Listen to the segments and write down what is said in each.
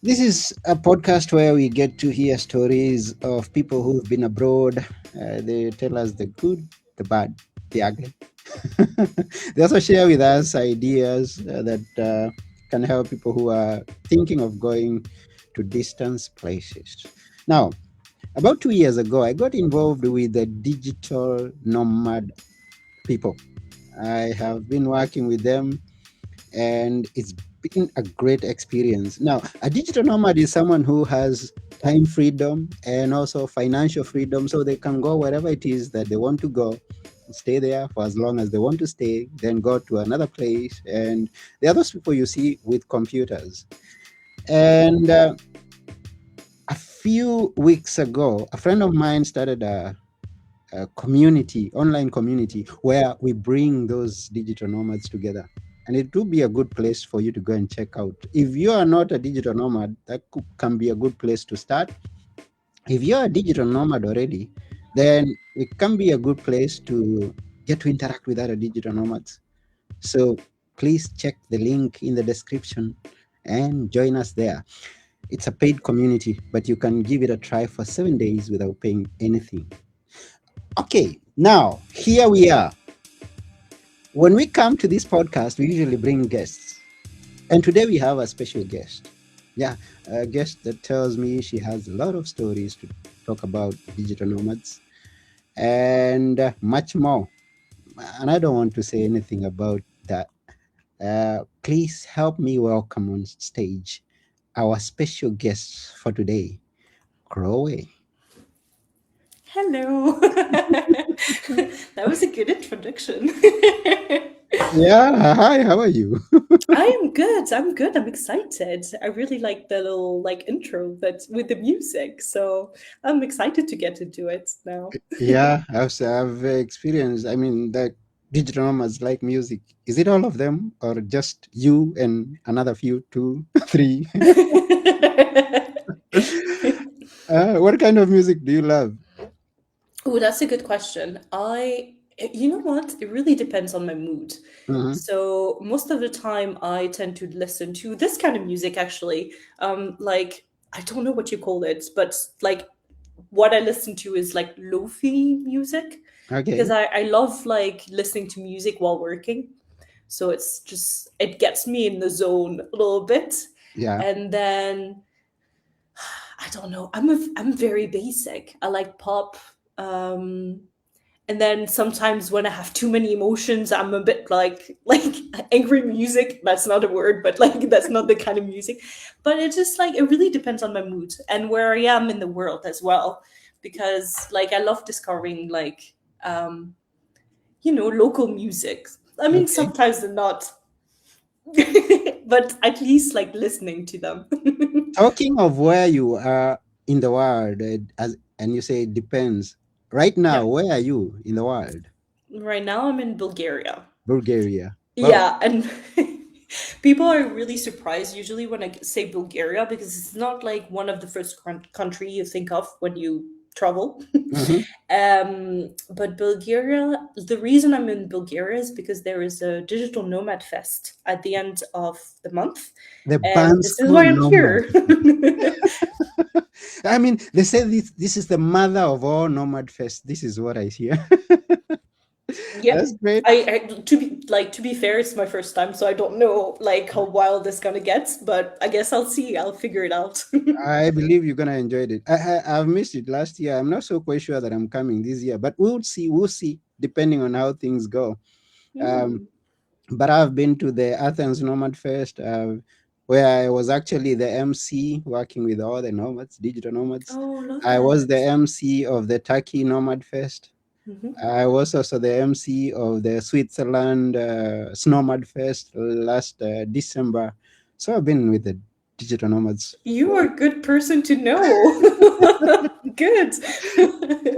This is a podcast where we get to hear stories of people who've been abroad. They tell us the good, the bad, the ugly. They also share with us ideas that can help people who are thinking of going to distance places. Now, about 2 years ago, I got involved with the digital nomad people. I have been working with them and it's been a great experience. Now, a digital nomad is someone who has time freedom and also financial freedom, so they can go wherever it is that they want to go, stay there for as long as they want to stay, then go to another place. And there are those people you see with computers. And a few weeks ago, a friend of mine started a community, online community, where we bring those digital nomads together. And it would be a good place for you to go and check out. If you are not a digital nomad, can be a good place to start. If you're a digital nomad already, then it can be a good place to get to interact with other digital nomads. So please check the link in the description and join us there. It's a paid community, but you can give it a try for 7 days without paying anything. Okay, now here we are. When we come to this podcast, we usually bring guests. And today we have a special guest. Yeah, a guest that tells me she has a lot of stories to talk about digital nomads and much more. And I don't want to say anything about that. Please help me welcome on stage our special guest for today, Chloe. Hello. That was a good introduction. Yeah, hi, how are you? I am good. I'm good. I'm excited. I really like the little intro that with the music. So I'm excited to get into it now. Yeah, I've experienced. I mean, the digital nomads like music. Is it all of them, or just you and another few, two, three? What kind of music do you love? Oh, that's a good question. You know what? It really depends on my mood. Hmm. So most of the time, I tend to listen to this kind of music. Actually, I don't know what you call it, but like what I listen to is like lofi music because Okay. I love like listening to music while working. So it's just it gets me in the zone a little bit, Yeah. and then I don't know. I'm very basic. I like pop. Um, and then sometimes when I have too many emotions, I'm a bit like angry music. That's not a word, but like that's not the kind of music. But it's just like it really depends on my mood and where I am in the world as well. Because like I love discovering um local music. I mean Okay. sometimes they're not but at least like listening to them. Talking of where you are in the world, and you say it depends. Right now, Yep. where are you in the world? Right now I'm in Bulgaria. Bulgaria. Well, Yeah, and people are really surprised usually when I say Bulgaria because it's not like one of the first country you think of when you travel. mhm. But Bulgaria, the reason I'm in Bulgaria is because there is a digital nomad fest at the end of the month, The and band this is school why I'm nomad. here. I mean, they say this is the mother of all nomad fest. This is what I hear. Yep. That's great. To be fair, it's my first time, so I don't know like how wild this gonna get, but I guess I'll see. I'll figure it out. I believe you're gonna enjoy it. I've missed it last year. I'm not so quite sure that I'm coming this year, but we'll see. We'll see, depending on how things go. Um, Hmm. but I've been to the Athens Nomad Fest, where I was actually the MC working with all the nomads, digital nomads. Oh, love I was the that. MC of the Turkey Nomad Fest. Hmm. I was also the MC of the Switzerland Snowmad Fest last December. So I've been with the digital nomads You for, are a good person to know. Good.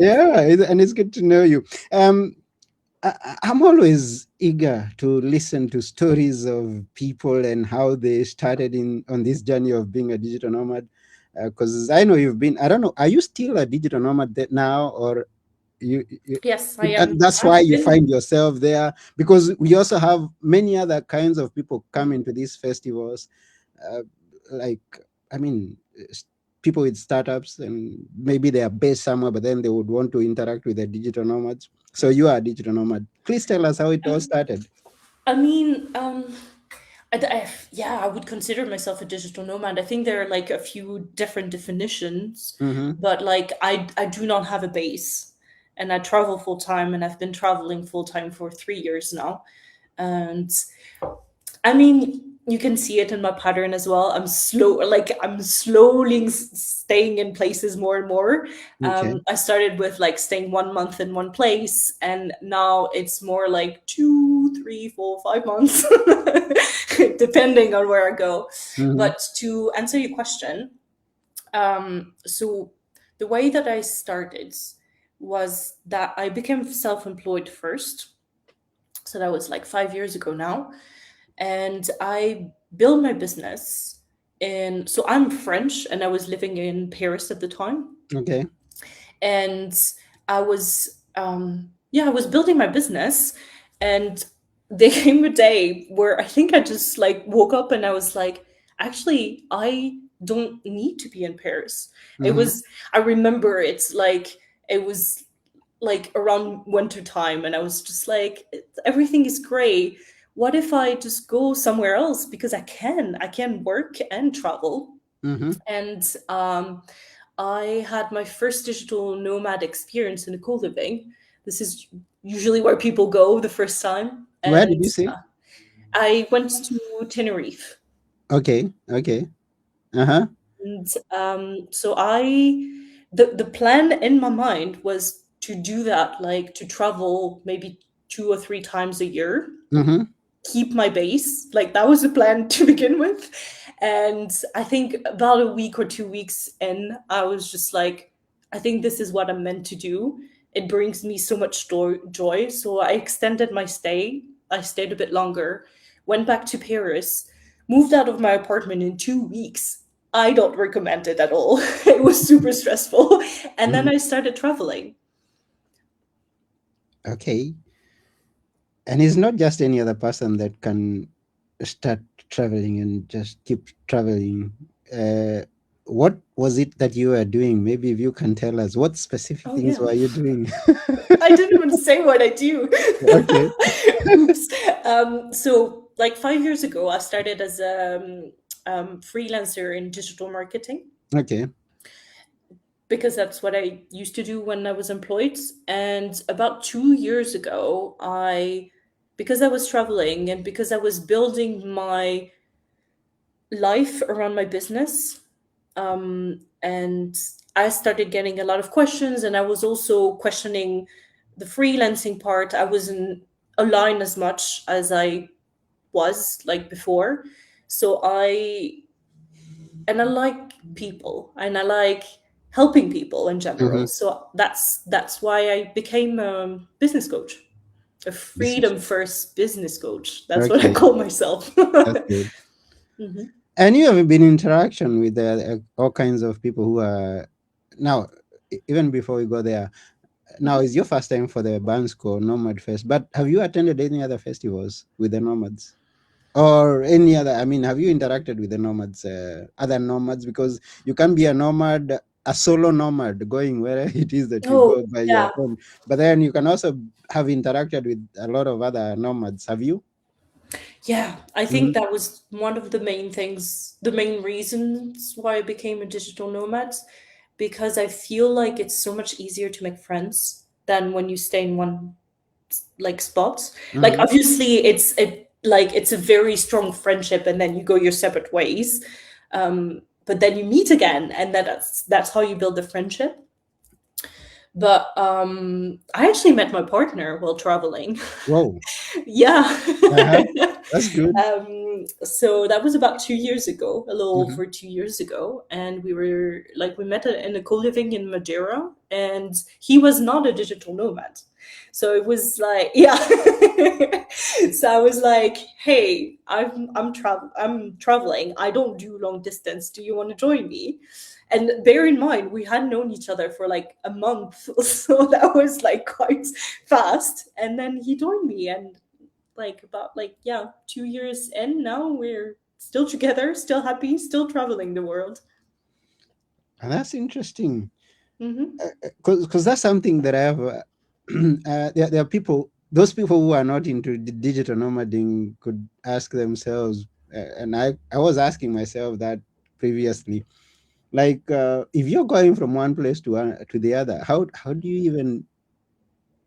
yeah, and it's good to know you. Um, I'm always eager to listen to stories of people and how they started in on this journey of being a digital nomad. Because I know you've been. I don't know. Are you still a digital nomad now, or you Yes, I and am. that's why I've you been. find yourself there? Because we also have many other kinds of people coming to these festivals, uh, like I mean, people with startups, and maybe they are based somewhere, but then they would want to interact with the digital nomads. So you are a digital nomad. Please tell us how it all started. I mean, yeah, I would consider myself a digital nomad. I think there are like a few different definitions, Mm-hmm. but like I do not have a base, and I travel full time, and I've been traveling full time for 3 years now, and I mean, you can see it in my pattern as well. I'm slowly staying in places more and more. Okay. I started with like staying 1 month in one place, and now it's more like 2, 3, 4, 5 months, depending on where I go. Mm-hmm. But to answer your question, so the way that I started was that I became self employed first. So that was like 5 years ago now, and I built my business. And so I'm French, and I was living in Paris at the time, Okay. and I was yeah, I was building my business, and there came a day where I think I just like woke up and I was like, actually, I don't need to be in Paris. It Mm-hmm. was I remember it's like it was like around winter time, and I was just like, everything is gray. What if I just go somewhere else, because I can work and travel. Mm-hmm. And I had my first digital nomad experience in a co-living. This is usually where people go the first time. Where did And you say? I went to Tenerife. Okay. Okay. Uh-huh. And so the plan in my mind was to do that, like to travel maybe 2 or 3 times a year, Mm-hmm. keep my base. Like that was the plan to begin with. And I think about a week or 2 weeks in, I was just like, I think this is what I'm meant to do. It brings me so much joy. So I extended my stay. I stayed a bit longer, went back to Paris, moved out of my apartment in 2 weeks. I don't recommend it at all. It was super stressful. And then Mm-hmm. I started traveling. Okay. And it's not just any other person that can start traveling and just keep traveling. Uh, what was it that you were doing? Maybe if you can tell us, what specific Oh, things yeah. were you doing? I didn't even say what I do. Okay. Oops. So, like 5 years ago, I started as a freelancer in digital marketing, Okay. because that's what I used to do when I was employed. And about 2 years ago, because I was traveling and because I was building my life around my business, and I started getting a lot of questions, and I was also questioning the freelancing part. I wasn't aligned as much as I was like before. So I like people, and I like helping people in general. Mm-hmm. So that's why I became a business coach, a This is freedom first business coach. That's what I okay. call myself. That's good. Mhm. And you have been in interaction with all kinds of people who are now. Even before we go there, now is your first time for the Bansko Nomad Fest. But have you attended any other festivals with the nomads? Or any other, I mean, have you interacted with the nomads, other nomads? Because you can be a nomad, a solo nomad, going where it is that you Oh, go by your yeah. own. But then you can also have interacted with a lot of other nomads. Have you? Yeah, I think Hmm. that was one of the main things, the main reasons why I became a digital nomad, because I feel like it's so much easier to make friends than when you stay in one like spot. Like Hmm. obviously it's a very strong friendship, and then you go your separate ways. But then you meet again, and that's how you build the friendship. But I actually met my partner while traveling. Whoa. Yeah. Uh-huh. That's good. So that was about 2 years ago, a little Hmm. over 2 years ago. And we met in a co living in Madeira, and he was not a digital nomad. So it was like, yeah. So I was like, hey, I'm traveling. I don't do long distance. Do you want to join me? And bear in mind, we had known each other for like a month. So that was like quite fast. And then he joined me, and like about like yeah 2 years in now, we're still together, still happy, still traveling the world. And that's interesting. Mm-hmm. Because that's something that I have. There are people, those people who are not into digital nomading could ask themselves, and I was asking myself that previously. Like, if you're going from one place to the other, how do you even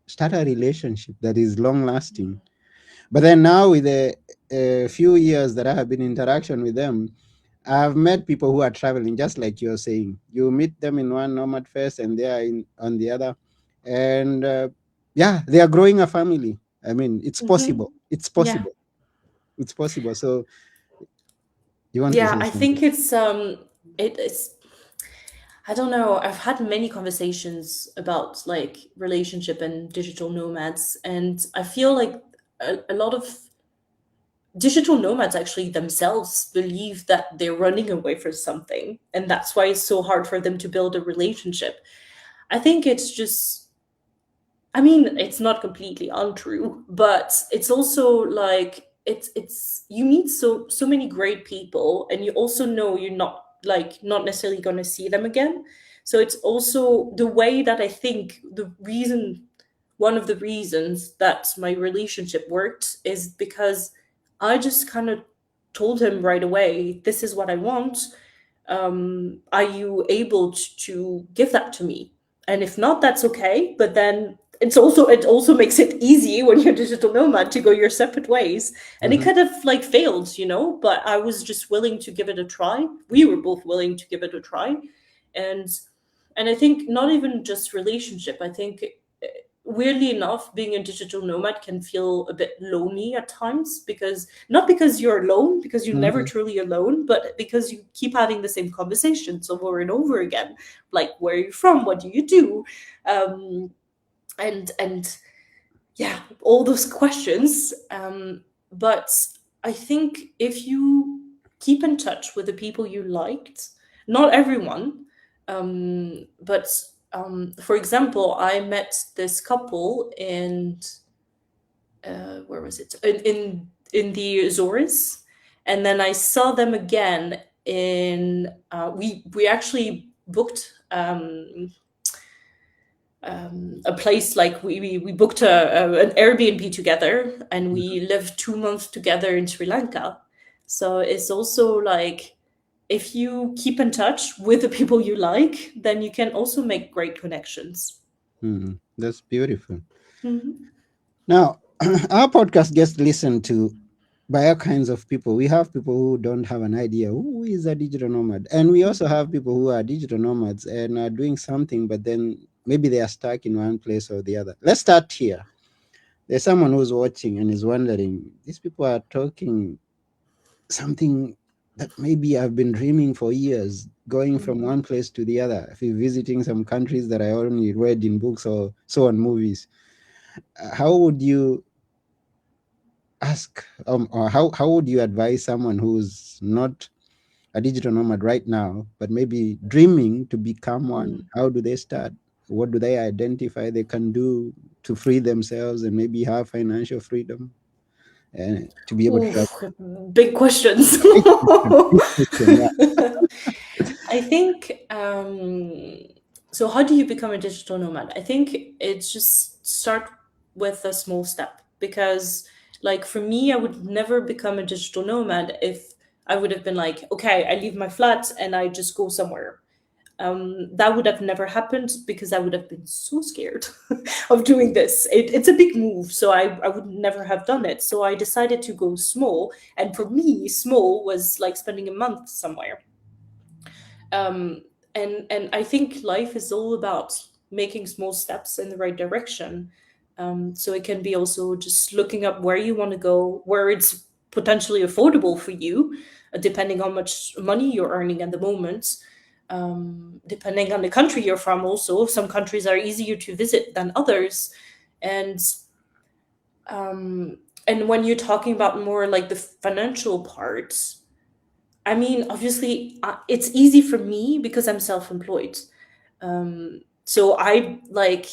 start a relationship that is long lasting? But then now, with a few years that I have been in interaction with them, I've met people who are traveling, just like you're saying. You meet them in one nomad phase, and they are in on the other, and yeah, they are growing a family. I mean, it's Mm-hmm. possible. It's Yeah. possible. It's possible. So you want to Yeah, say I something? think it's I don't know. I've had many conversations about like relationship and digital nomads, and I feel like a lot of digital nomads actually themselves believe that they're running away from something, and that's why it's so hard for them to build a relationship. I think it's just, I mean, it's not completely untrue, but it's also like it's you meet so many great people, and you also know you're not necessarily going to see them again. So it's also the way that I think the reason one of the reasons that my relationship worked is because I just kind of told him right away, this is what I want. Are you able to give that to me? And if not, that's okay. But then it also makes it easy when you're a digital nomad to go your separate ways. And it Mhm. kind of like failed, but I was just willing to give it a try. We were both willing to give it a try. And and I think not even just relationship. I think weirdly enough, being a digital nomad can feel a bit lonely at times, because not because you're alone, because you're never Mhm. truly alone, but because you keep having the same conversations over and over again. Like, where are you from? What do you do? Um, and yeah, all those questions. But I think if you keep in touch with the people you liked, not everyone, but for example, I met this couple in where was it, in the Azores, and then I saw them again in we actually booked a place, like we booked an Airbnb together, and we lived 2 months together in Sri Lanka. So it's also like, if you keep in touch with the people you like, then you can also make great connections. Mhm. That's beautiful. Hmm. Now, our podcast gets listened to by all kinds of people. We have people who don't have an idea who is a digital nomad, and we also have people who are digital nomads and are doing something, but then maybe they are stuck in one place or the other. Let's start here. There's someone who's watching and is wondering, these people are talking something that maybe I've been dreaming for years, going from one place to the other, visiting some countries that I only read in books or saw on movies. How would you ask, or how would you advise someone who's not a digital nomad right now, but maybe dreaming to become one? How do they start? What do they identify they can do to free themselves and maybe have financial freedom and to be able to travel? Oof, big questions. Big question, big question, yeah. I think so. How do you become a digital nomad? I think it's just start with a small step, because, like, for me, I would never become a digital nomad if I would have been like, okay, I leave my flat and I just go somewhere. That would have never happened, because I would have been so scared of doing this. It's a big move, so I would never have done it. So I decided to go small, and for me, small was like spending a month somewhere. Um, and I think life is all about making small steps in the right direction. So it can be also just looking up where you want to go, where it's potentially affordable for you, depending on how much money you're earning at the moment. Depending on the country you're from, also some countries are easier to visit than others, and um, and when you're talking about more like the financial part, I mean, obviously, it's easy for me because I'm self-employed. So I like,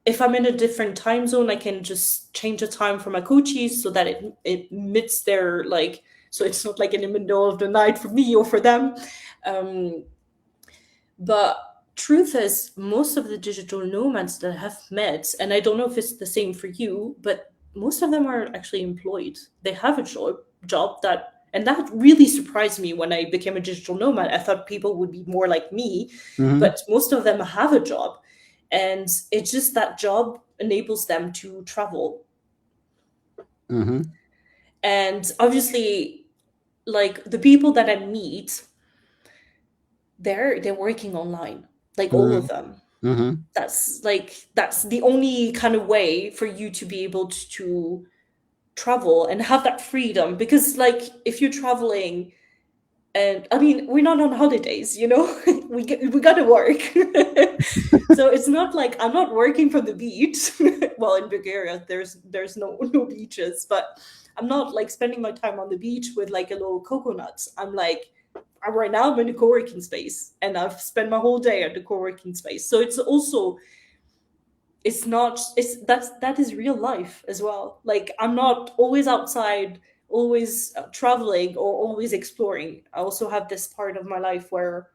if I'm in a different time zone, I can just change the time for my coaches so that it meets their like so it's not like in the middle of the night for me or for them. Um, but truth is, most of the digital nomads that I have met, and I don't know if it's the same for you, but most of them are actually employed. They have a job that, and that really surprised me when I became a digital nomad. I thought people would be more like me, Mm-hmm. but most of them have a job, and it's just that job enables them to travel. Mm-hmm. And obviously, like the people that I meet, they're working online, like all of them. Mm-hmm. That's the only kind of way for you to be able to travel and have that freedom, because like if you're traveling, and I mean we're not on holidays, we gotta work. So it's not like I'm not working from the beach. Well, in Bulgaria there's no beaches, but I'm not like spending my time on the beach with like a little coconut. I'm like, right now I'm in a co-working space and I've spent my whole day at the co-working space. So it's also, it's not, it's that is real life as well. Like I'm not always outside, always traveling or always exploring. I also have this part of my life where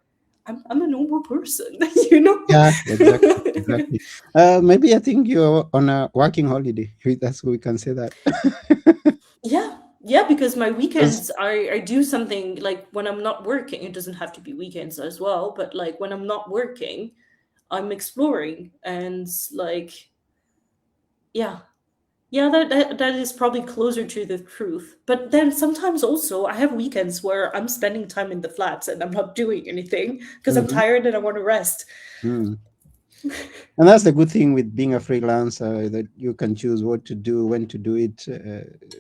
I'm a normal person. you know Yeah, exactly, exactly. Maybe I think you're on a working holiday. That's we can say that. Yeah, yeah, because my 'Cause- weekends I do something like when I'm not working. It doesn't have to be weekends as well, but like when I'm not working, I'm exploring. And like, yeah, yeah, that is probably closer to the truth. But then sometimes also I have weekends where I'm spending time in the flats and I'm not doing anything because I'm Mhm. tired and I want to rest. Mm. And that's the good thing with being a freelancer, that you can choose what to do, when to do it,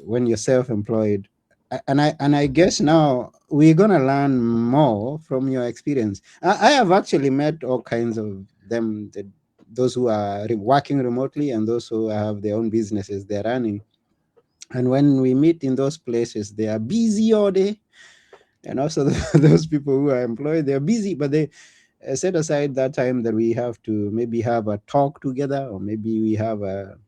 when you're self-employed. And I guess now we're gonna learn more from your experience. I have actually met all kinds of them, those who are working remotely and those who have their own businesses they're running. And when we meet in those places, they are busy all day. And also those people who are employed, they're busy, but they set aside that time that we have to maybe have a talk together, or maybe we have an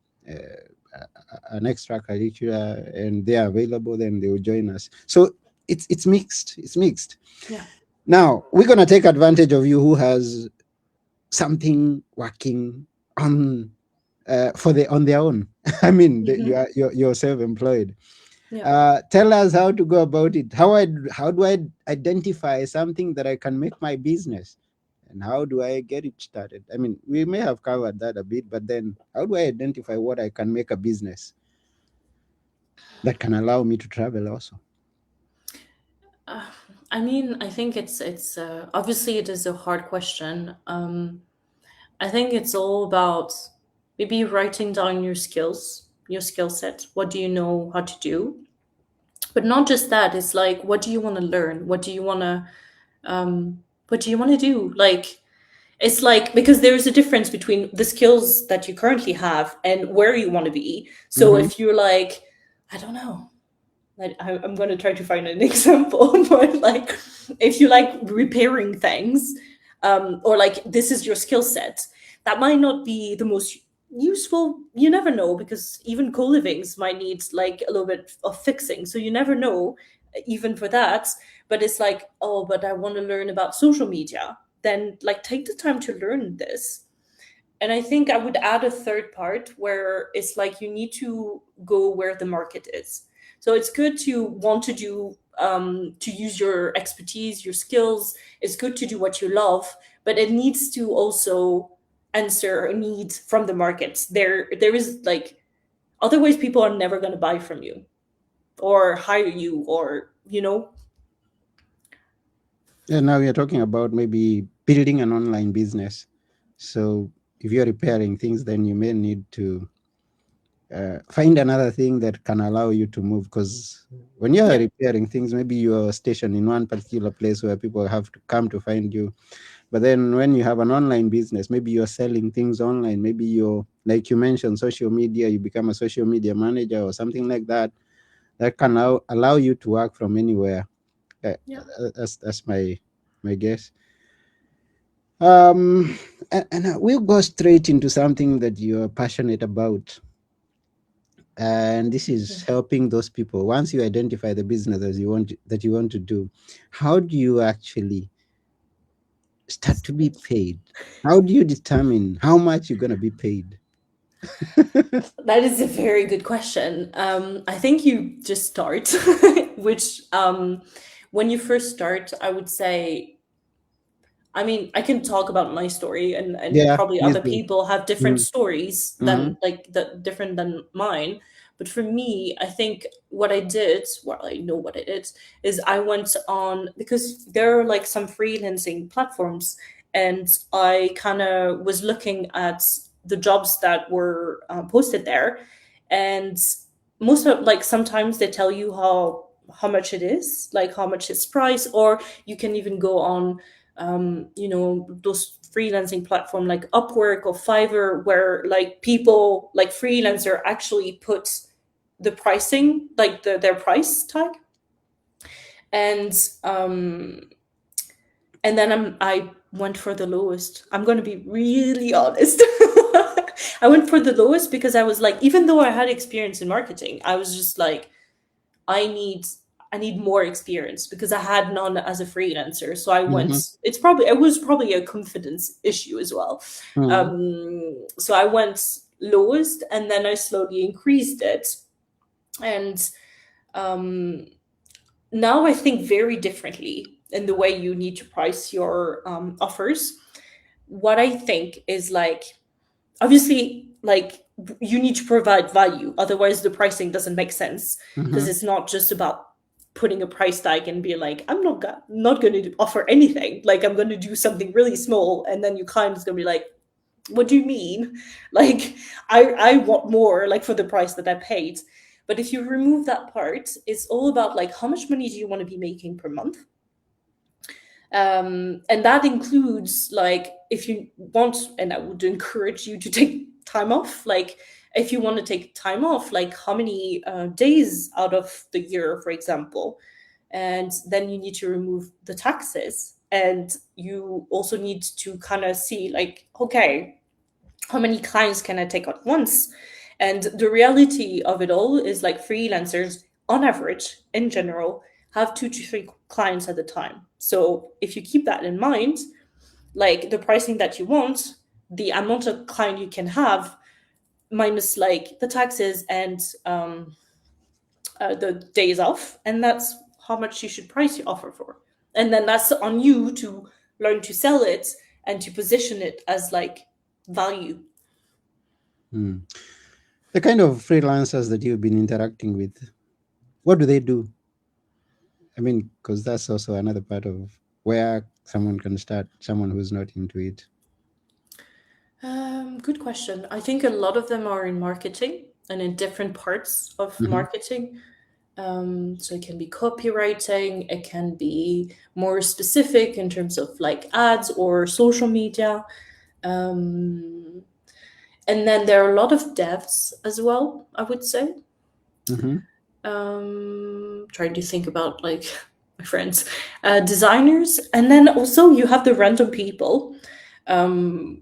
extracurricular, and they are available, then they will join us. So it's mixed. It's mixed. Yeah. Now we're gonna take advantage of you who has something working on for the on their own. I mean, Hmm. you're self-employed. Yeah. Tell us how to go about it. How do I identify something that I can make my business, and how do I get it started? I mean, we may have covered that a bit, but then how do I identify what I can make a business that can allow me to travel also? Uh, I mean, I think it's obviously it is a hard question. I think it's all about maybe writing down your skills, your skill set. What do you know how to do? But not just that. It's like, what do you want to learn? What do you want to do? Like, it's like, because there's a difference between the skills that you currently have and where you want to be. So Mm-hmm. if you're like, I don't know, I'm going to try to find an example, but like if you like repairing things, or like this is your skill set, that might not be the most useful. You never know, because even co-livings might need like a little bit of fixing. So you never know, even for that. But it's like, oh, but I want to learn about social media. Then like take the time to learn this. And I think I would add a third part where it's like you need to go where the market is. So it's good to want to do, to use your expertise, your skills. It's good to do what you love, but it needs to also answer a need from the market. There is like, otherwise people are never going to buy from you or hire you, or And now we are talking about maybe building an online business. So if you're repairing things, then you may need to find another thing that can allow you to move, because when you're Yeah, repairing things, maybe you're stationed in one particular place where people have to come to find you. But then when you have an online business, maybe you're selling things online, maybe you're, like you mentioned, social media, you become a social media manager or something like that, that can allow you to work from anywhere. yeah. That's my guess. And we'll go straight into something that you're passionate about. and this is helping those people. Once you identify the business that you want to do, how do you actually start to be paid? How do you determine how much you're going to be paid? That is a very good question. I think you just start, which when you first start, I would say, I mean, I can talk about my story, and Yeah, probably please other do. people have different Mm-hmm. stories Mm-hmm. than like that different than mine. But for me, I think what I did, well, I know what I did, is I went on, because there are like some freelancing platforms, and I kind of was looking at the jobs that were posted there, and most of, like, sometimes they tell you how much it is, like how much it's price, or you can even go on those freelancing platform like Upwork or Fiverr, where like people like freelancer actually put the pricing, like their price tag. And um and then I went for the lowest. I'm going to be really honest. I went for the lowest because I was like, even though I had experience in marketing, I was just like, I need I need more experience because I had none as a freelancer. So I went. Mm-hmm. It was probably a confidence issue as well. Mm-hmm. So I went lowest, and then I slowly increased it. And um, now I think very differently in the way you need to price your offers. What I think is like, obviously, like, you need to provide value, otherwise the pricing doesn't make sense, because Mm-hmm. it's not just about putting a price tag and be like, I'm not going to offer anything, like I'm going to do something really small, and then your client is going to be like, what do you mean? Like, I want more, like, for the price that I paid. But if you remove that part, it's all about like, how much money do you want to be making per month? And that includes, like, if you want, and I would encourage you to take time off, like if you want to take time off, like how many days out of the year, for example. And then you need to remove the taxes, and you also need to kind of see like, okay, how many clients can I take at once? And the reality of it all is like, freelancers, on average, in general, have 2 to 3 clients at a time. So if you keep that in mind, like the pricing that you want, the amount of client you can have, minus like the taxes and the days off, and that's how much you should price your offer for. And then that's on you to learn to sell it and to position it as like value. Mm. The kind of freelancers that you've been interacting with, what do they do? I mean, because that's also another part of where someone can start, someone who's not into it. Good question. I think a lot of them are in marketing and in different parts of Mm-hmm. marketing. So it can be copywriting, it can be more specific in terms of like ads or social media. Um, and then there are a lot of devs as well, I would say. Mm-hmm. Trying to think about like my friends, designers, and then also you have the random people. Um,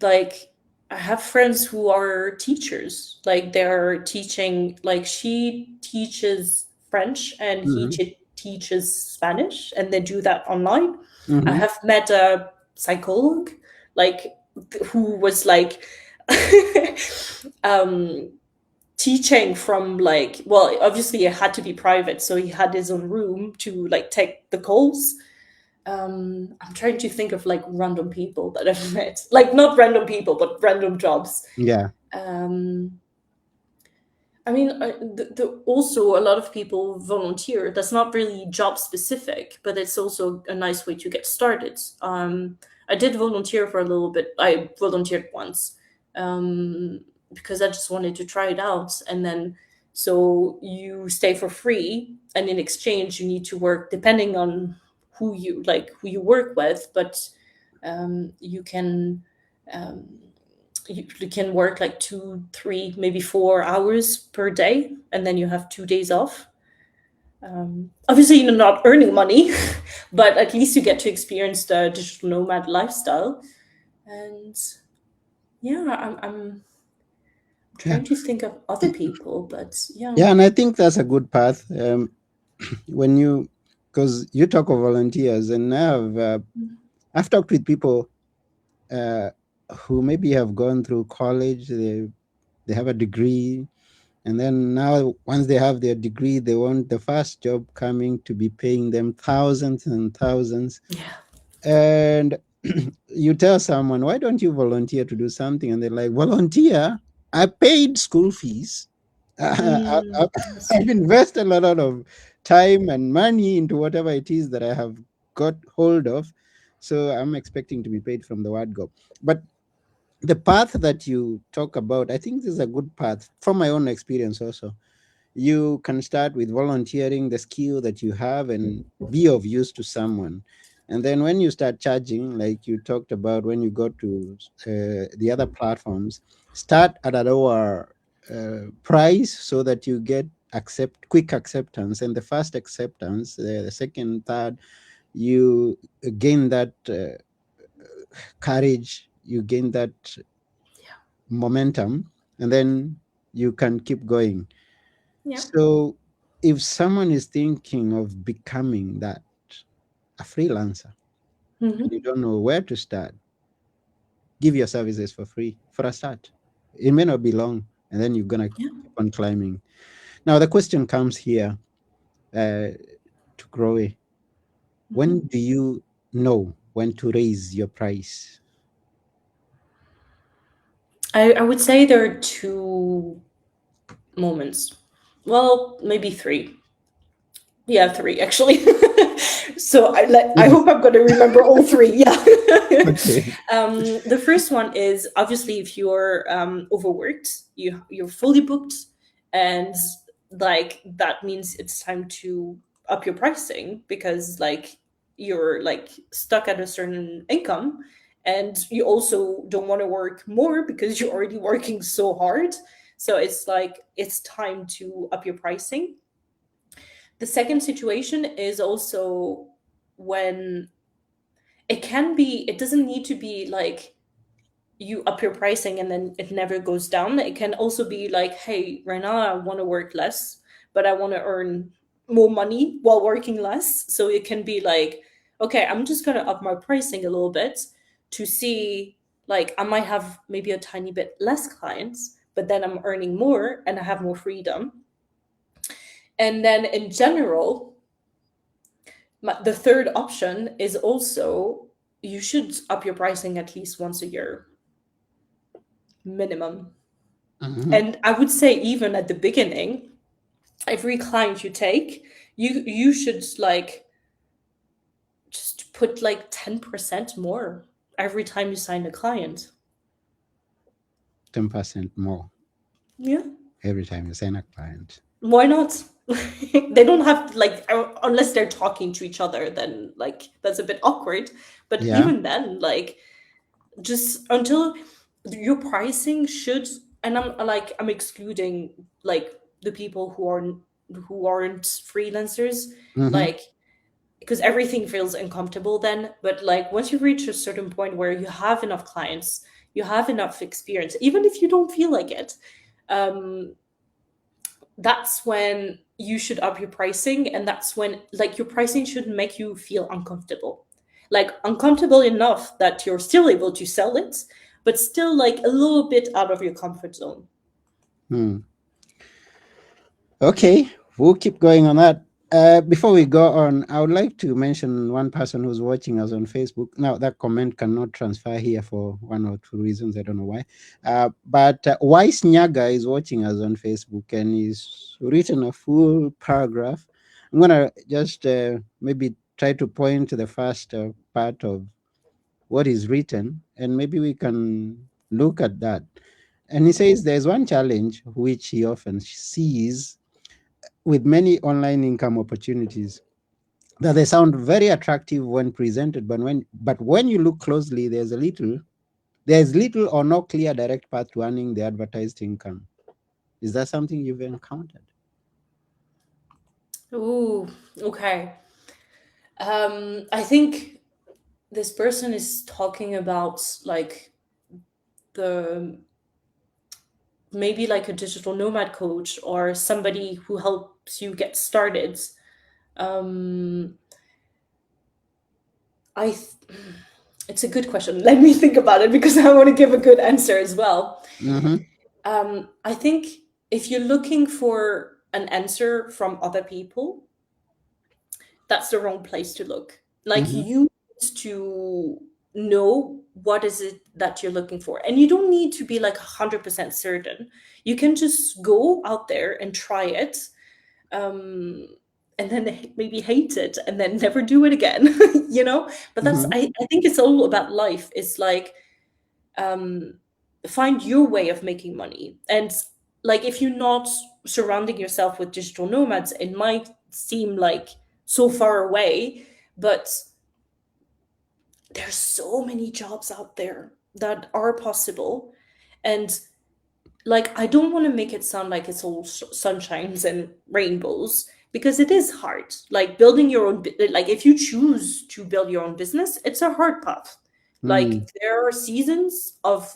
like, I have friends who are teachers, like they're teaching, like she teaches French and he Mm-hmm. teaches Spanish, and they do that online. I Mm-hmm. have met a psychologist, like, who was like um teaching from, like, well, obviously it had to be private, so he had his own room to like take the calls. I'm trying to think of like random people that I've met, like not random people, but random jobs. Yeah. Um, I mean, also a lot of people volunteer. That's not really job specific, but it's also a nice way to get started. I did volunteer for a little bit. I volunteered once, um, because I just wanted to try it out, and then so you stay for free, and in exchange you need to work depending on who you work with, but you can. Um, you can work like 2, 3, maybe 4 hours per day, and then you have 2 days off. Obviously, you're not earning money, but at least you get to experience the digital nomad lifestyle. And yeah, I'm Yeah. Trying to think of other people, but yeah. Yeah, and I think that's a good path. When you, because you talk of volunteers, and I've talked with people uh, who maybe have gone through college, they have a degree, and then now once they have their degree, they want the first job coming to be paying them thousands and thousands. Yeah. And you tell someone, why don't you volunteer to do something? And they're like, volunteer? I paid school fees. That's I've true. invested a lot of time and money into whatever it is that I have got hold of. So I'm expecting to be paid from the word go. But the path that you talk about, I think this is a good path from my own experience also. You can start with volunteering the skill that you have and be of use to someone. And then when you start charging, like you talked about, when you go to the other platforms, start at a lower price so that you get quick acceptance. And the first acceptance, the second, third, you gain that courage, you gain that momentum, and then you can keep going. Yeah. So if someone is thinking of becoming that, a freelancer, and you Hmm. don't know where to start, give your services for free for a start. It may not be long, and then you're gonna Yeah. keep on climbing. Now the question comes here uh, to Chloe. When Hmm. do you know when to raise your price? I would say there are two moments. Well, maybe three. Yeah, three actually. So I Yes. hope I'm going to remember all three. Yeah. Okay. The first one is obviously if you're overworked, you're fully booked, and like that means it's time to up your pricing because like you're like stuck at a certain income, and you also don't want to work more because you're already working so hard. So it's like it's time to up your pricing. The second situation is also when it doesn't need to be like you up your pricing and then it never goes down. It can also be like, hey, right now I want to work less, but I want to earn more money while working less. So it can be like, okay, I'm just going to up my pricing a little bit to see, like, I might have maybe a tiny bit less clients, but then I'm earning more and I have more freedom. And then in general, the third option is also you should up your pricing at least once a year minimum. Mhm. And I would say even at the beginning, every client you take, you should like just put like 10% more every time you sign a client. 10% more Yeah. every time you sign a client. Why not? They don't have like unless they're talking to each other, then like that's a bit awkward. But Yeah. even then, like just until your pricing should, and I'm excluding like the people who aren't freelancers, Hmm. like because everything feels uncomfortable then. But like once you reach a certain point where you have enough clients, you have enough experience, even if you don't feel like it, um that's when you should up your pricing. And that's when like your pricing shouldn't make you feel uncomfortable, like uncomfortable enough that you're still able to sell it, but still like a little bit out of your comfort zone. Hmm. Okay, we'll keep going on that. Before we go on, I would like to mention one person who's watching us on Facebook. Now, that comment cannot transfer here for one or two reasons. I don't know why. But Wise Nyaga is watching us on Facebook and he's written a full paragraph. I'm going to just maybe try to point to the first part of what is written, and maybe we can look at that. And he says there's one challenge which he often sees with many online income opportunities, that they sound very attractive when presented, but when you look closely, there's little or no clear direct path to earning the advertised income. Is that something you've encountered? Ooh, okay. I think this person is talking about like the maybe like a digital nomad coach or somebody who helps you get started. Um, I th- it's a good question. Let me think about it because I want to give a good answer as well. Mm-hmm. I think if you're looking for an answer from other people, that's the wrong place to look. Like Mm-hmm. you need to know what is it that you're looking for. And you don't need to be like 100% certain. You can just go out there and try it. Um and then maybe hate it and then never do it again, you know? But that's Mm-hmm. I think it's all about life. It's like um find your way of making money. And like if you're not surrounding yourself with digital nomads, it might seem like so far away, but there's so many jobs out there that are possible. And like I don't want to make it sound like it's all sunshines and rainbows, because it is hard. Like building your own like if you choose to build your own business, it's a hard path. Mm-hmm. Like there are seasons of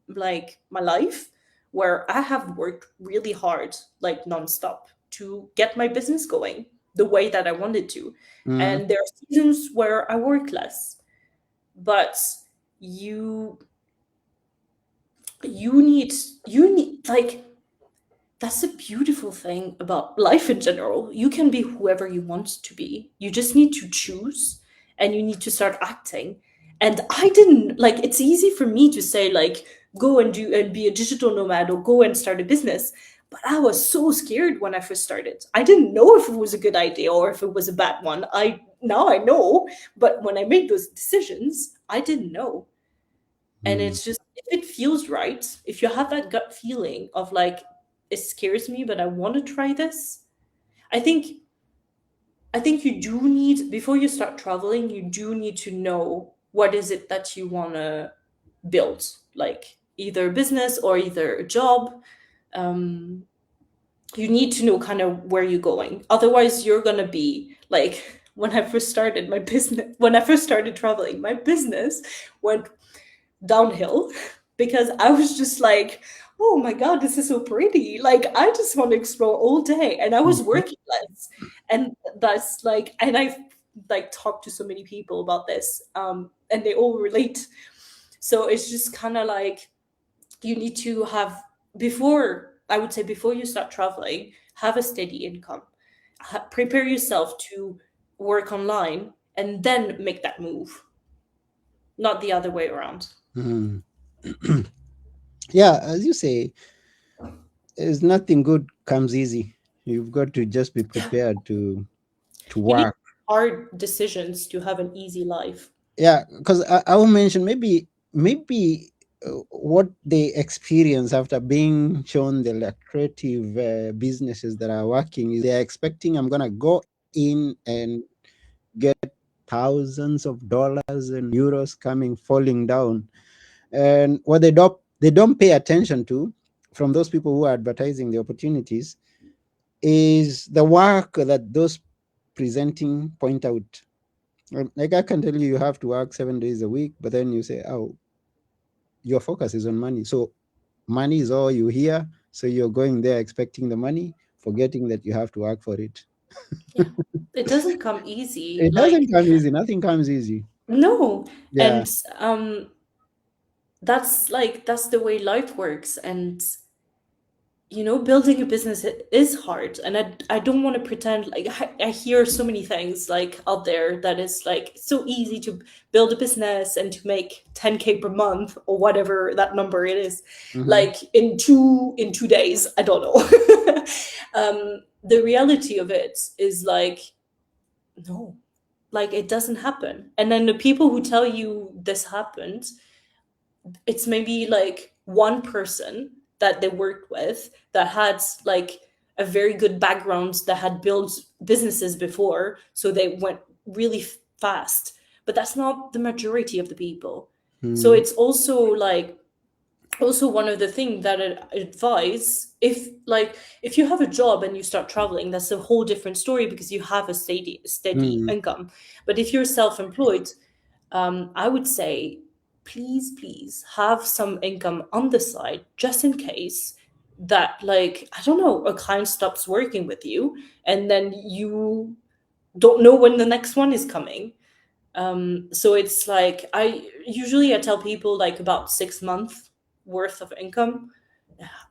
like my life where I have worked really hard, like nonstop, to get my business going the way that I wanted to. And there are seasons where I work less. But you need like that's a beautiful thing about life in general. You can be whoever you want to be. You just need to choose and you need to start acting. And I didn't like it's easy for me to say like go and do and be a digital nomad or go and start a business. But I was so scared when I first started. I didn't know if it was a good idea or if it was a bad one. I now I know, but when I made those decisions, I didn't know. And Mm-hmm. it's just if it feels right, if you have that gut feeling of like it scares me but I want to try this, i think I think you do need, before you start traveling, you do need to know what is it that you want to build, like either a business or either a job. um you need to know kind of where you're going, otherwise you're going to be like when I first started traveling, my business went downhill because I was just like, oh my God, this is so pretty. Like, I just want to explore all day. And I was Mm-hmm. working less. And that's like, and I've like talked to so many people about this, and they all relate. So it's just kind of like you need to have, before, I would say, before you start traveling, have a steady income. Prepare yourself to work online and then make that move, not the other way around. Mm-hmm. Yeah, as you say, there's nothing good comes easy. You've got to just be Yeah. prepared to You need work. hard decisions to have an easy life. Yeah, because I will mention maybe what they experience after being shown the lucrative businesses that are working is they are expecting I'm gonna go in and get thousands of dollars and euros coming falling down, and what they don't pay attention to from those people who are advertising the opportunities is the work that those presenting point out. Like I can tell you, you have to work 7 days a week, but then you say, "Oh, your focus is on money." So money is all you hear. So you're going there expecting the money, forgetting that you have to work for it. Yeah. It doesn't come easy. It Like, doesn't come easy. Nothing comes easy. no. Yeah. And that's like that's the way life works. And building a business is hard. And I don't want to pretend like I hear so many things like out there that is like so easy to build a business and to make 10K per month or whatever that number it is, Hmm. like in 2 days. I don't know. The reality of it is like, no, like it doesn't happen. And then the people who tell you this happened, it's maybe like one person that they worked with that had like a very good background, that had built businesses before, so they went really fast. But that's not the majority of the people. So Mm. it's also like, also one of the things that I advise, if you have a job and you start traveling, that's a whole different story because you have a steady Mm. income. But if you're self-employed, I would say, please have some income on the side just in case. that, like, I don't know, a client stops working with you, and then you don't know when the next one is coming. So it's like, I tell people like about 6 months worth of income.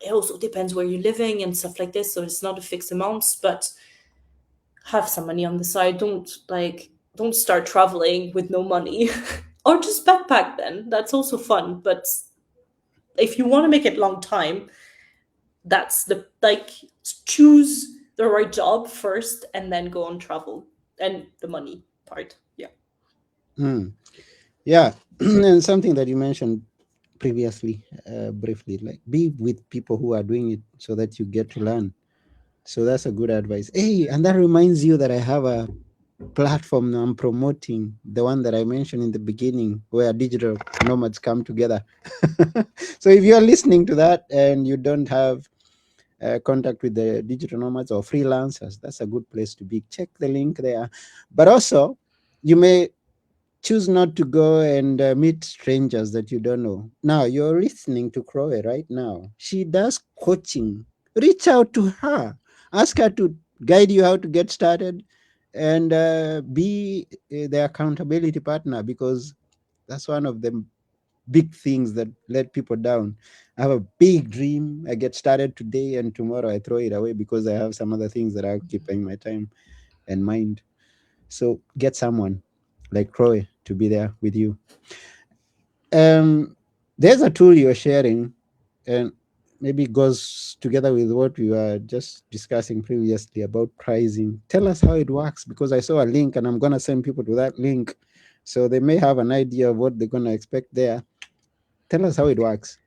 It also depends where you're living and stuff like this, so it's not a fixed amount, but have some money on the side. Don't start traveling with no money. Or just backpack, then that's also fun. But if you want to make it long time, that's the like, choose the right job first and then go on travel and the money part. Yeah. Mm. Yeah. And something that you mentioned previously, briefly, like be with people who are doing it so that you get to learn. So that's a good advice. Hey, and that reminds you that I have a platform I'm promoting, the one that I mentioned in the beginning, where digital nomads come together. So if you're listening to that and you don't have contact with the digital nomads or freelancers, that's a good place to be. Check the link there. But also, you may choose not to go and meet strangers that you don't know. Now, you're listening to Chloe right now. She does coaching. Reach out to her. Ask her to guide you how to get started and be the accountability partner, because that's one of the big things that let people down. I have a big dream. I get started today and tomorrow I throw it away because I have some other things that are occupying my time and mind. So get someone like Chloe to be there with you. Um, there's a tool you're sharing, and maybe it goes together with what we were just discussing previously about pricing. Tell us how it works, because I saw a link and I'm gonna send people to that link, so they may have an idea of what they're gonna expect there. Tell us how it works.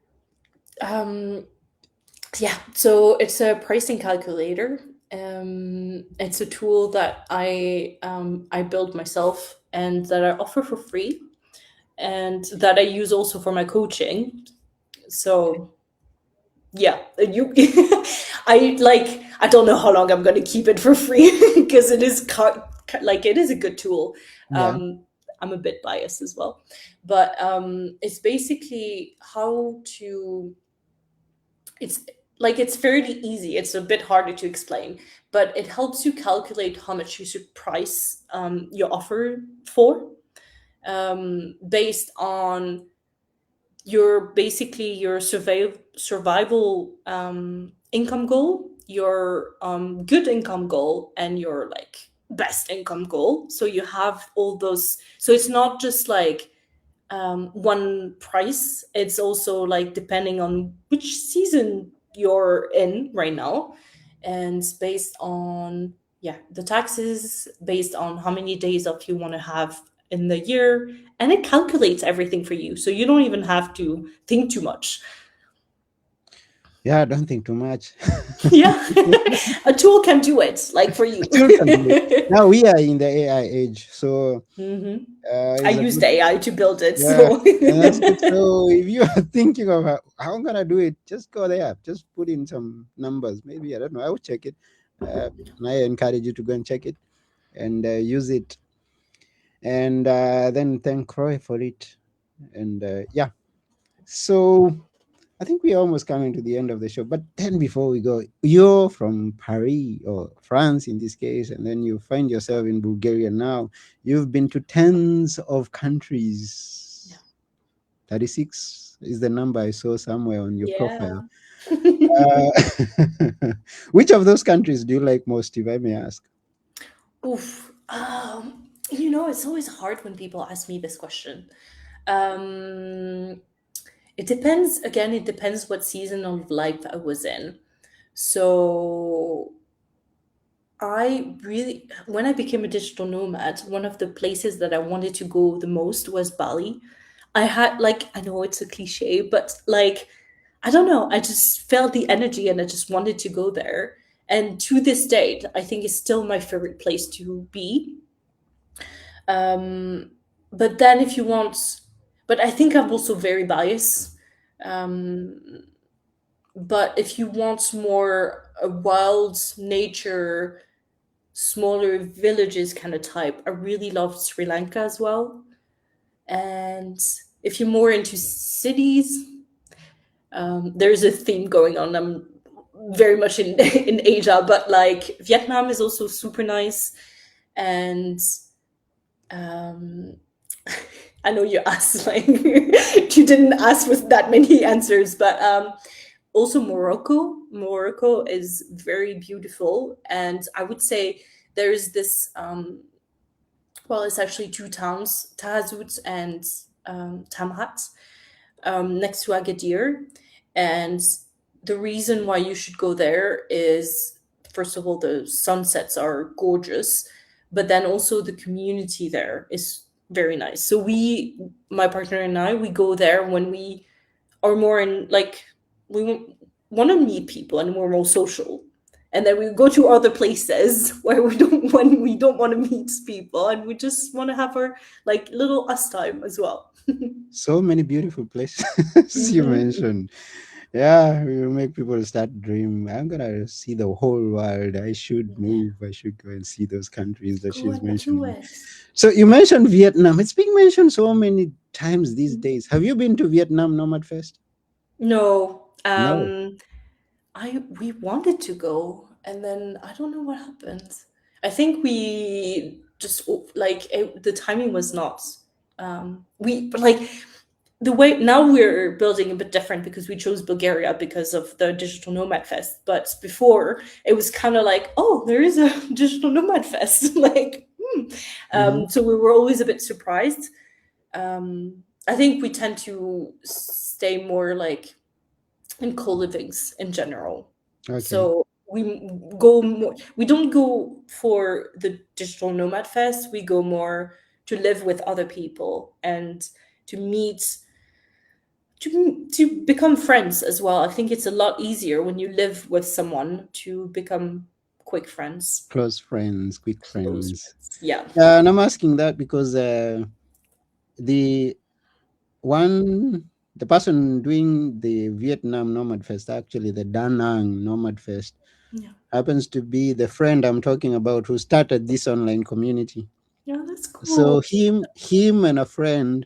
um yeah, so it's a pricing calculator. It's a tool that I built myself and that I offer for free, and that I use also for my coaching. So yeah, you I don't know how long I'm going to keep it for free because it is like, it is a good tool. Yeah. um I'm a bit biased as well, but it's basically how to, it's like, it's fairly easy. It's a bit harder to explain, but it helps you calculate how much you should price your offer for, based on your, basically your survival income goal, your good income goal, and your like best income goal. So you have all those. So it's not just like one price. It's also like depending on which season you're in right now, and based on, yeah, the taxes, based on how many days off you want to have in the year, and it calculates everything for you, so you don't even have to think too much. Yeah, don't think too much. Yeah. A tool can do it like for you. Still can do it. Now we are in the AI age, so Hmm. I it's a used good. AI to build it, Yeah, so. and that's good. So if you are thinking of how I'm gonna do it, just go there. Just put in some numbers. Maybe I don't know. I will check it, and I encourage you to go and check it and use it, and then thank Roy for it. And yeah, so I think we're almost coming to the end of the show. But then before we go, you're from Paris or France in this case, and then you find yourself in Bulgaria now. You've been to tens of countries. 36 is the number I saw somewhere on your Yeah. profile. Uh, which of those countries do you like most, if I may ask? Oof. It's always hard when people ask me this question. Um, it depends. Again, it depends what season of life I was in. So when I became a digital nomad, one of the places that I wanted to go the most was Bali. I know it's a cliche, but like, I don't know, I just felt the energy and I just wanted to go there. And to this date, I think it's still my favorite place to be. Um, but then if you want, but I think I'm also very biased. Um, but if you want more a wild nature, smaller villages kind of type, I really love Sri Lanka as well. And if you're more into cities, there's a theme going on. very much in in Asia, but like Vietnam is also super nice. And um, I know you asked like you didn't ask with that many answers, but also Morocco. Morocco is very beautiful, and I would say there's this. Well, it's actually two towns, Taghazout and Tamhat, next to Agadir. And the reason why you should go there is, first of all, the sunsets are gorgeous, but then also the community there is very nice. So my partner and I, we go there when we are more in like we want to meet people and we're more social. And then we go to other places where we don't when we don't want to meet people and we just want to have our like little us time as well. So many beautiful places you Hmm. mentioned. Yeah, we will make people start dream. I'm gonna see the whole world. I should move. I should go and see those countries that Go she's and do mentioning. it. So you mentioned Vietnam. It's being mentioned so many times these days. Have you been to Vietnam Nomad Fest? No, No. I we wanted to go, and then I don't know what happened. I think we just like the timing was not. We but like the way now we're building a bit different because we chose Bulgaria because of the Digital Nomad Fest. But before it was kind of like, oh, there is a Digital Nomad Fest, like. Hmm. So we were always a bit surprised. I think we tend to stay more like in co-livings in general. Okay. So go more. We don't go for the Digital Nomad Fest. We go more to live with other people and to meet to become friends as well. I think it's a lot easier when you live with someone to become quick friends, Close friends, quick close friends. friends. Yeah. And I'm asking that because the one, the person doing the Vietnam Nomad Fest, actually the Da Nang Nomad Fest, Yeah. happens to be the friend I'm talking about who started this online community. Yeah, that's So cool. him and a friend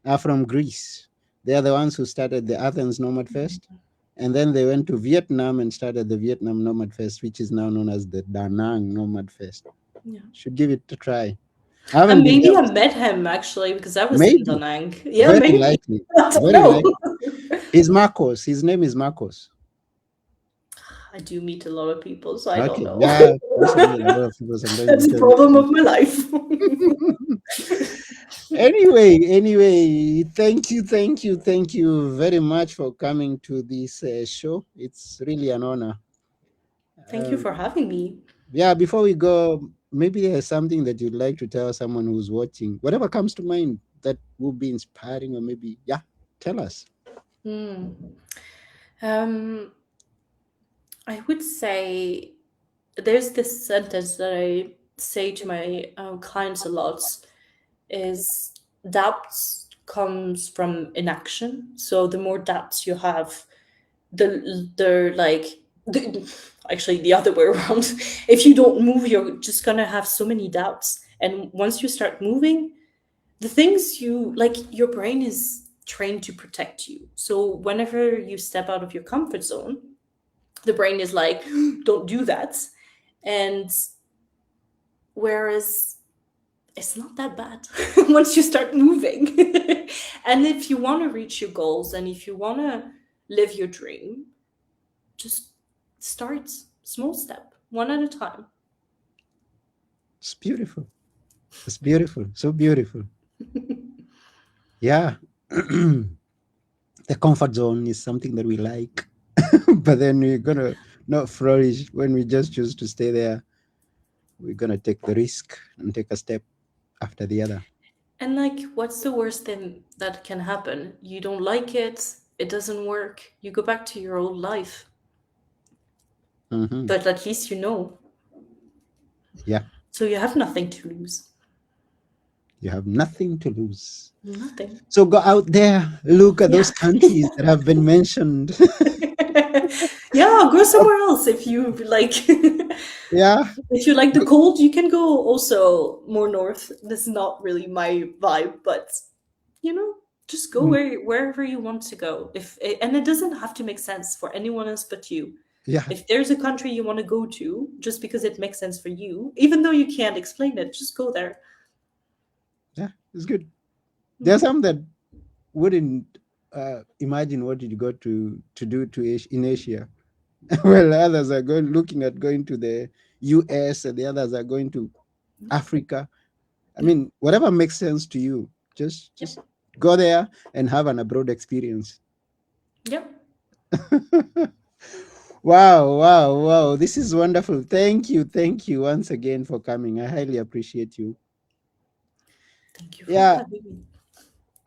are from Greece. They are the ones who started the Athens Nomad Fest. And then they went to Vietnam and started the Vietnam Nomad Fest, which is now known as the Da Nang Nomad Fest. Yeah. Should give it a try. I haven't And been maybe there. I met him actually because I was in Da Maybe. Nang. Yeah, Very maybe. likely. I don't Very know. likely. He's Marcos. His name is Marcos. I do meet a lot of people, so I don't Okay. know. Yeah. Also meet a lot of people sometimes That's a because problem of my life. anyway, thank you very much for coming to this show. It's really an honor. Thank you for Um, having me. yeah, before we go, maybe there's something that you'd like to tell someone who's watching, whatever comes to mind that will be inspiring, or maybe, yeah, tell us. Hmm. Um, I would say there's this sentence that I say to my clients a lot is doubts comes from inaction. So the more doubts you have, the like actually the other way around. If you don't move, you're just gonna have so many doubts. And once you start moving, the things you like, your brain is trained to protect you. So whenever you step out of your comfort zone, the brain is like, don't do that. And whereas it's not that bad once you start moving. And if you want to reach your goals and if you want to live your dream, just start small step, one at a time. It's beautiful. It's beautiful. So beautiful. Yeah. The comfort zone is something that we like, but then we're going to not flourish when we just choose to stay there. We're going to take the risk and take a step after the other. And like, what's the worst thing that can happen? You don't like it, it doesn't work, you go back to your old life. Hmm. But at least you know. Yeah. So you have nothing to lose. You have nothing to lose. Nothing. So go out there, look at Yeah. those countries that have been mentioned. Yeah, go somewhere else if you like. Yeah. If you like the cold, you can go also more north. This is not really my vibe, but you know, just go Mm, wherever you want to go. If and it doesn't have to make sense for anyone else but you. Yeah, If there's a country you want to go to, just because it makes sense for you, even though you can't explain it, just go there. yeah, it's good. There are Mm. some that wouldn't imagine what you go to do in Asia. Well, others are going looking at going to the US, and the others are going to Africa. I Yeah. mean, whatever makes sense to you, just Yep. go there and have an abroad experience. Yep. Wow, wow, wow. This is wonderful. Thank you once again for coming. I highly appreciate you. Thank you for Yeah. having me.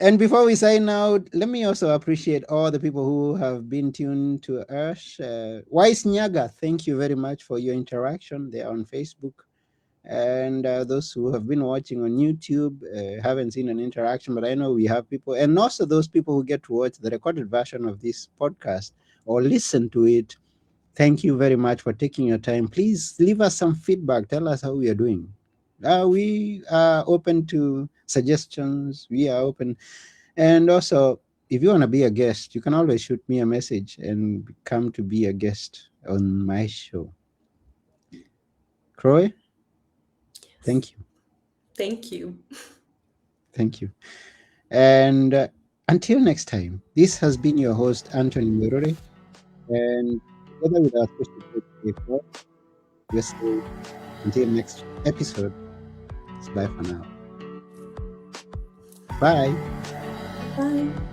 And before we sign out, let me also appreciate all the people who have been tuned to us. Wise Nyaga, thank you very much for your interaction there on Facebook. And those who have been watching on YouTube haven't seen an interaction, but I know we have people, and also those people who get to watch the recorded version of this podcast or listen to it. Thank you very much for taking your time. Please leave us some feedback. Tell us how we are doing. We are open to suggestions. We are open. And also, if you want to be a guest, you can always shoot me a message and come to be a guest on my show. Chloe, Yes. thank you. Thank you. Thank you. And until next time, this has been your host, Anthony Murray. And together with our special guest, Dave Ross, we say until next episode, it's bye for now. Bye. Bye.